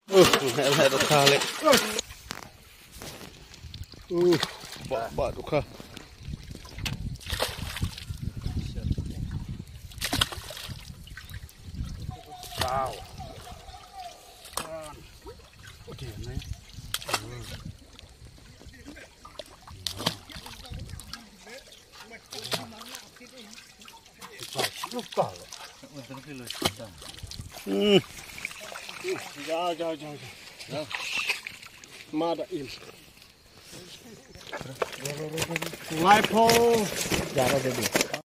Mẹ đồ khá lên. Bạ đồ khá. Wow. Ôi điểm này. Lúc cỏ rồi. Ja. Maar dat is. Lipo. Ja, dat is het.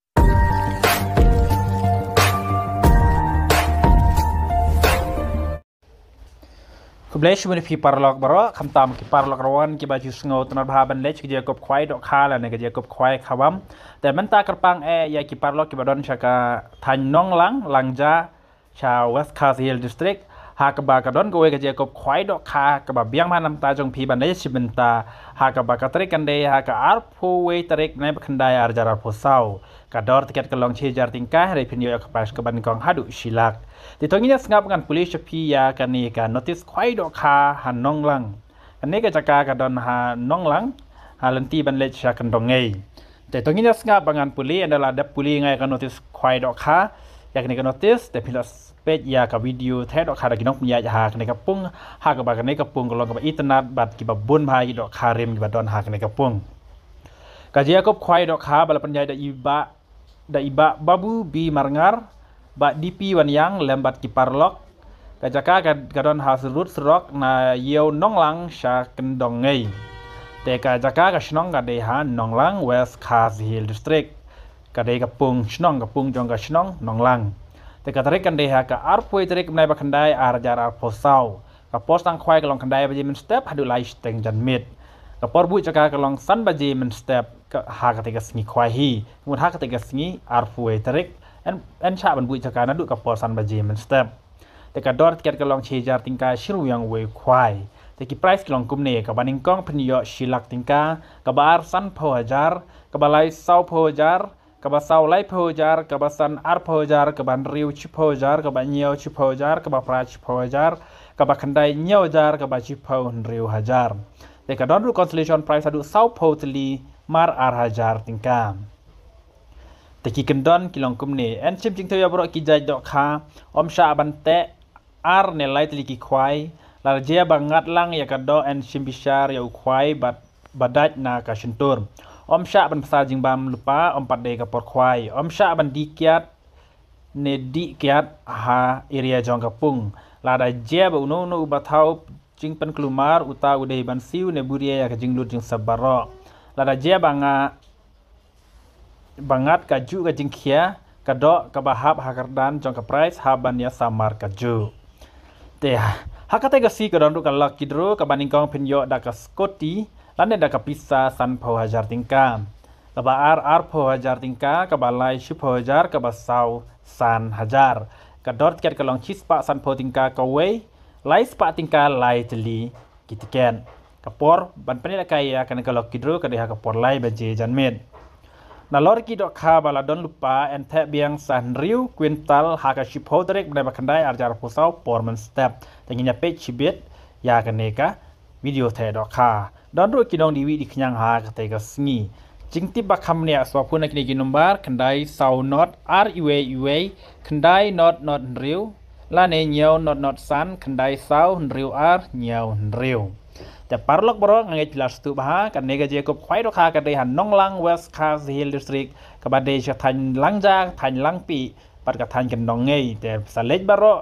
Kublesh muni pi parlok baro kham tam ki parlok rawan ki baju sngo tnar bhaban lech ki jakob khwai dok khala ne ki jakob khwai khawam te menta kerpang ya ki parlok ki badon chaka than nong lang ja cha West Coast Hill District Hakaba kadon gowe ke jakob khwai dok kha ka ba biang manam ta jong pi ban le sibenta hakaba ka trek kande haka arpo we trek ne khandai arjar arpo sau ka dor tiket ka long che jar tingkah re pinyo ka pas ka ban kong hadu silak di tonginya sengap ngan polis pi ya kani ka notice khwai dok kha han nong lang kani ka jaka ka don ha nong lang ha lenti ban le cha kan dong ngei te tonginya sengap ngan polis adalah dap polis ngai ka notice khwai dok kha ya kani ka notice te pilas page ya ka video the dok kha da kinok ya ha kani ka pung ha ka ba kani ka pung ka long ka internet bat ki ba bun bhai dok kha rem ki ba don ha kani ka pung ka jakob khwai dok kha bala panjai da iba babu bi marngar ba DP wan yang lembat ki parlok ka jaka ka don ha surut serok na yeu nong lang sha kendong ngei te ka jaka ka snong ka de ha nong lang West Coast Hill District ka de ka pung snong ka pung jong ka snong nong lang te ka tarik kan de ha ka arpoi tarik nai ba khandai arjar arpo sau ka post ang khwai ka long khandai ba jimin step hadu lai steng jan mit ka por bu jaka ka long san ba jimin step ka ha ka te ka sngi khwai hi mun ha ka te ka sngi arpoi tarik en cha ban bu jaka na du ka por san ba jimin step te ka dor tiket ka long che jar tingka shiru yang we khwai te ki price ki long kumne ka baning kong phnyo shilak tingka ka bar san pho hajar ka balai sau pho hajar ka ba sau lai pho hajar ka ba san ar pho hajar ka ban riu chi pho hajar ka ba nyeo chi pho hajar ka ba pra chi pho hajar ka ba khandai nyeo hajar ka ba chi pho riu hajar te ka don ru consolation price adu sau pho tli mar ar hajar tingka te ki kendon ki long kumne en chim jing thya bro ki jai dok kha om sha ban te ar ne lai tli ki khwai la je bangat lang ya ka do en chim bishar ya khwai badat na ka shintur om sha ban pasal jing bam lupa om pat de ka por khwai om sha ban di kiat ne di kiat ha area jong ka pung la da je ba uno no ba thau jing pen klumar uta ude ban siu ne buria ya ka jing lut jing sabaro la da je bangat ka ju ka jing khia ka do ka ba hab hakardan jong ka price haban ya samar ka ju te hakate ka si ka don ka lak kidro ka baning kong pinyo da ka skoti lande da ka pisa san pho hajar tingka ka ba ar pho hajar tingka ka ba lai shi pho hajar ka ba sau san hajar ka dor tiket ka long chispa san pho tingka ka wei lai spa tingka lai tli kitiken ka por ban panela kaya kan ka lok kidro ka deha ka por lai ba je janmet na lor ki dok kha bala don lupa en the biang san riu quintal ha ka shi pho direk ba khandai arjar pho sau por man step tanginya page chibet ya ka neka video the dok kha don ru ki dong diwi di knyang ha ka te ka sngi jingti ba kham ne aswa phun ki ni number khandai sau not ruwa khandai not riu la ne nyau not san khandai sau riu ar nyau riu te parlok bro ngai pilas tu ba kan ne ga je ko khwai dok kha ka de han nong lang West Coast Hill District ka ba de cha than lang ja than lang pi pat ka than kan dong ngei te salej baro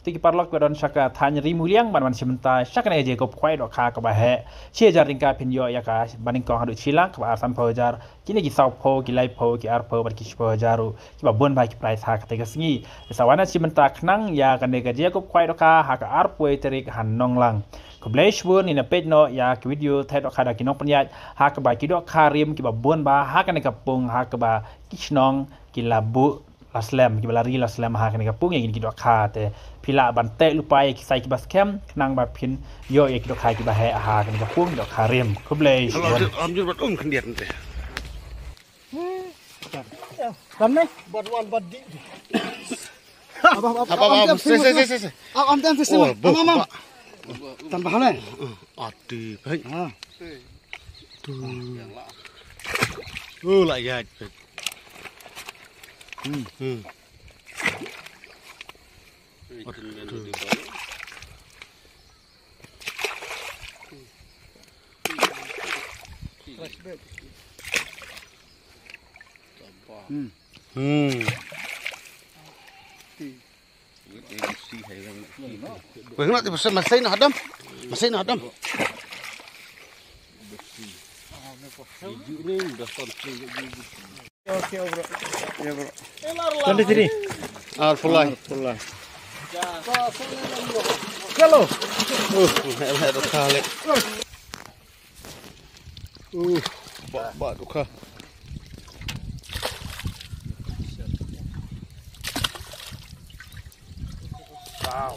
tiki parlok ko don shaka than ri muliang ban simenta shaka ne je ko khwai dok kha ka ba he che jar ring ka pinyo ya ka baning kong hadu chila ka ba san pho jar kini ki sau pho ki lai pho ki ar pho ba ki pho jaru ki ba bon ba ki price ha ka te ga sngi sawana simenta khnang ya ka ne ga je ko khwai dok kha ha ka ar pho terik han nong lang Kublesh won in a page no ya ki video the dok kha da ki nok panyat ha ka ba ki dok kha rim ki ba bon ba ha ka ne ka pung ha ka ba ki chnong ki labu laslam ki balari laslam ha ka ne ka pung yang ki dok kha te pila ban te lupa ki sai ki bas kem nang ba phin yo ki dok kha ki ba he ha ka ne ka pung dok kha rim Kublesh om jur bat khandiat te Kan ni? Bat wan bat di. Apa? Am tem festival. Am. Tambah nih. Ati baik. Ah. Tuh. Lại dài. Wah, nak masih nak hadam. Masih nak hadam. Oke, bro. Ya, bro. Kan di sini. Alfullah. Alhamdulillah. Halo. Hebat tu kali. Bak tu kah. Wow.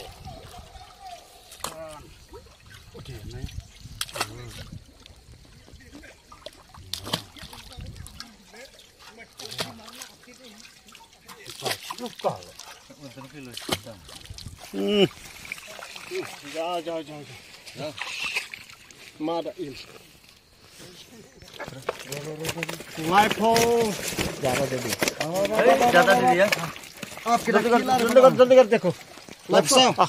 Ja. Mada in. Flagpole. Jatuh jadi. Jatuh jadi ya. आप किधर जल्दी कर देखो Lepas ah.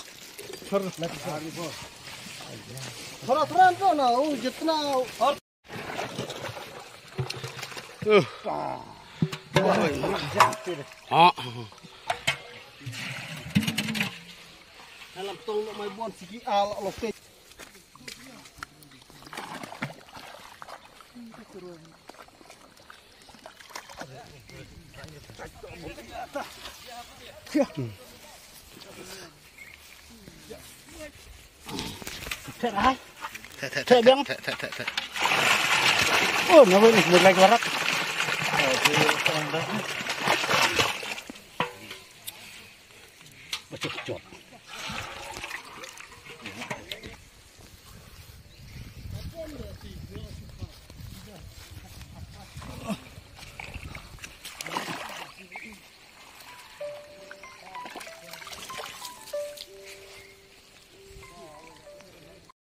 थोड़ा थोड़ा तो ना वो जितना और dalam tong nak mai bon sigi al lokte Cek biang. Oh, nabi ni mulai keluar.